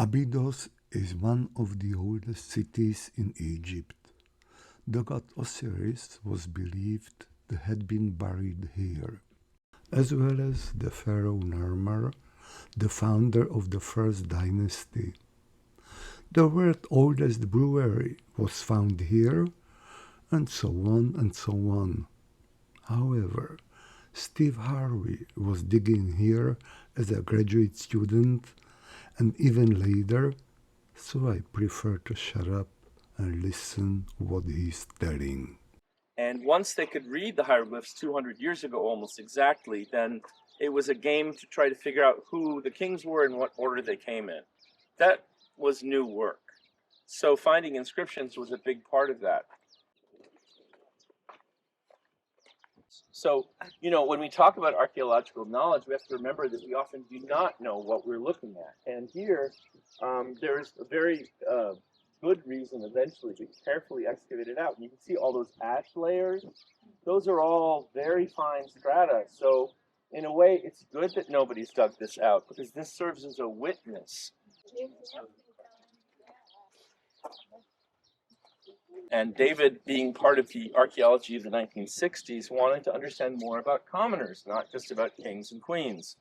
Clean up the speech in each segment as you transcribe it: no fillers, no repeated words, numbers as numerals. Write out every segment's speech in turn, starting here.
Abydos is one of the oldest cities in Egypt. The god Osiris was believed to have been buried here, as well as the pharaoh Narmer, the founder of the first dynasty. The world's oldest brewery was found here, and so on and so on. However, Steve Harvey was digging here as a graduate student and even later, so I prefer to shut up and listen what he's telling. And once they could read the hieroglyphs 200 years ago almost exactly, then it was a game to try to figure out who the kings were and what order they came in. That was new work. So finding inscriptions was a big part of that. So, you know, when we talk about archaeological knowledge, we have to remember that we often do not know what we're looking at. And here, there's a very good reason eventually to carefully excavate it out. And you can see all those ash layers. Those are all very fine strata. So, in a way, it's good that nobody's dug this out because this serves as a witness. And David, being part of the archaeology of the 1960s, wanted to understand more about commoners, not just about kings and queens.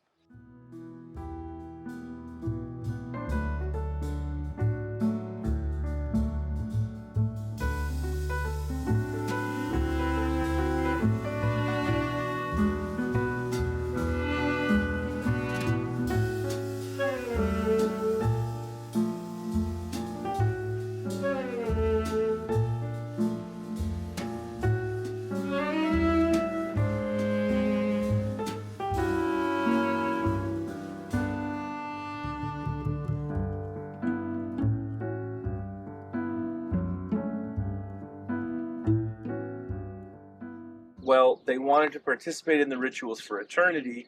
Well, they wanted to participate in the rituals for eternity.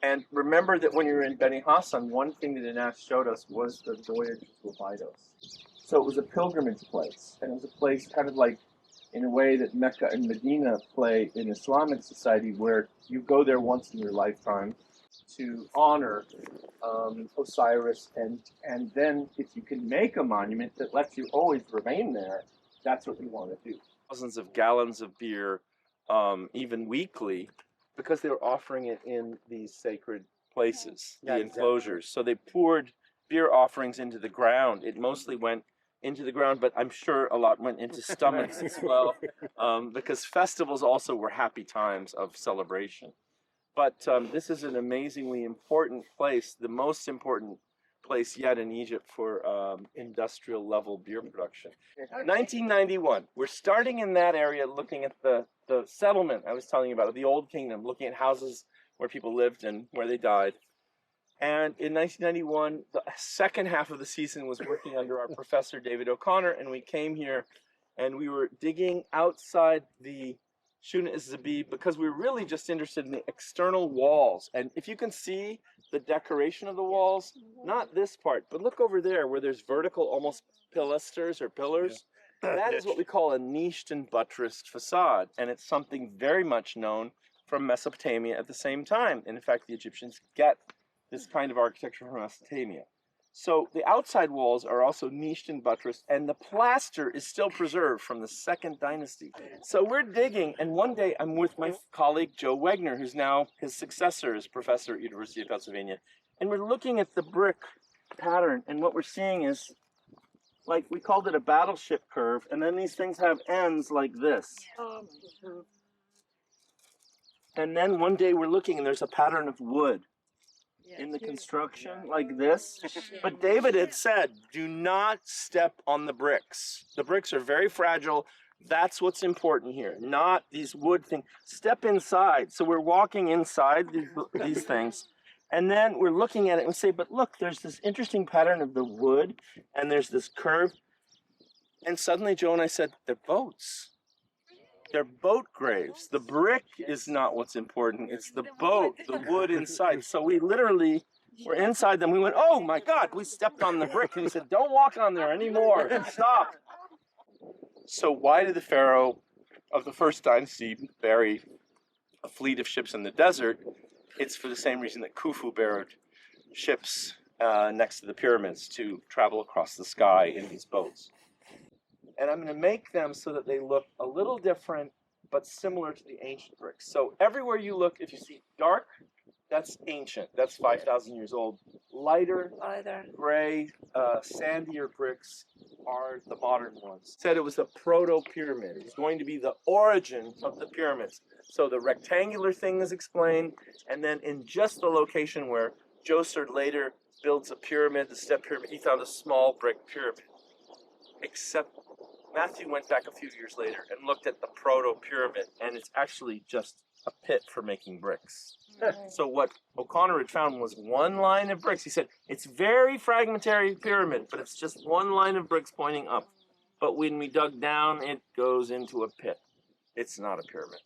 And remember that when you're in Beni Hassan, one thing that Enass showed us was the voyage to Abydos. So it was a pilgrimage place, and it was a place kind of like, in a way that Mecca and Medina play in Islamic society, where you go there once in your lifetime to honor Osiris, and then if you can make a monument that lets you always remain there, that's what you want to do. Thousands of gallons of beer, even weekly, because they were offering it in these sacred places, the enclosures. So they poured beer offerings into the ground. It mostly went into the ground, but I'm sure a lot went into stomachs as well, because festivals also were happy times of celebration. But this is an amazingly important place, the most important place yet in Egypt for industrial level beer production. 1991, we're starting in that area, looking at the settlement I was telling you about, the old kingdom, looking at houses where people lived and where they died. And in 1991, the second half of the season was working under our professor, David O'Connor, and we came here and we were digging outside the Shuna Zabib because we were really just interested in the external walls. And if you can see the decoration of the walls, not this part, but look over there where there's vertical, almost pilasters or pillars. That is what we call a niched and buttressed facade. And it's something very much known from Mesopotamia at the same time. And in fact, the Egyptians get this kind of architecture from Mesopotamia. So the outside walls are also niched and buttressed, and the plaster is still preserved from the second dynasty. So we're digging, and one day I'm with my colleague Joe Wegner, who's now his successor as professor at University of Pennsylvania, and we're looking at the brick pattern, and what we're seeing is, like, we called it a battleship curve, and then these things have ends like this. And then one day we're looking, and there's a pattern of wood in the construction like this. But David had said, do not step on the bricks. The bricks are very fragile. That's what's important here, not these wood things. Step inside. So we're walking inside these things, and then we're looking at it and we say, but look, there's this interesting pattern of the wood, and there's this curve. And suddenly Joe and I said, they're boats. They're boat graves. The brick is not what's important. It's the boat, the wood inside. So we literally were inside them. We went, oh my God, we stepped on the brick. And he said, don't walk on there anymore. Stop. So why did the pharaoh of the first dynasty bury a fleet of ships in the desert? It's for the same reason that Khufu buried ships next to the pyramids to travel across the sky in these boats. And I'm going to make them so that they look a little different, but similar to the ancient bricks. So everywhere you look, if you see dark, that's ancient. That's 5,000 years old. Lighter, gray, sandier bricks are the modern ones. Said it was a proto-pyramid. It was going to be the origin of the pyramids. So the rectangular thing is explained, and then in just the location where Djoser later builds a pyramid, the step pyramid, he found a small brick pyramid. Except Matthew went back a few years later and looked at the proto-pyramid, and it's actually just a pit for making bricks. So what O'Connor had found was one line of bricks. He said, it's very fragmentary pyramid, but it's just one line of bricks pointing up. But when we dug down, it goes into a pit. It's not a pyramid.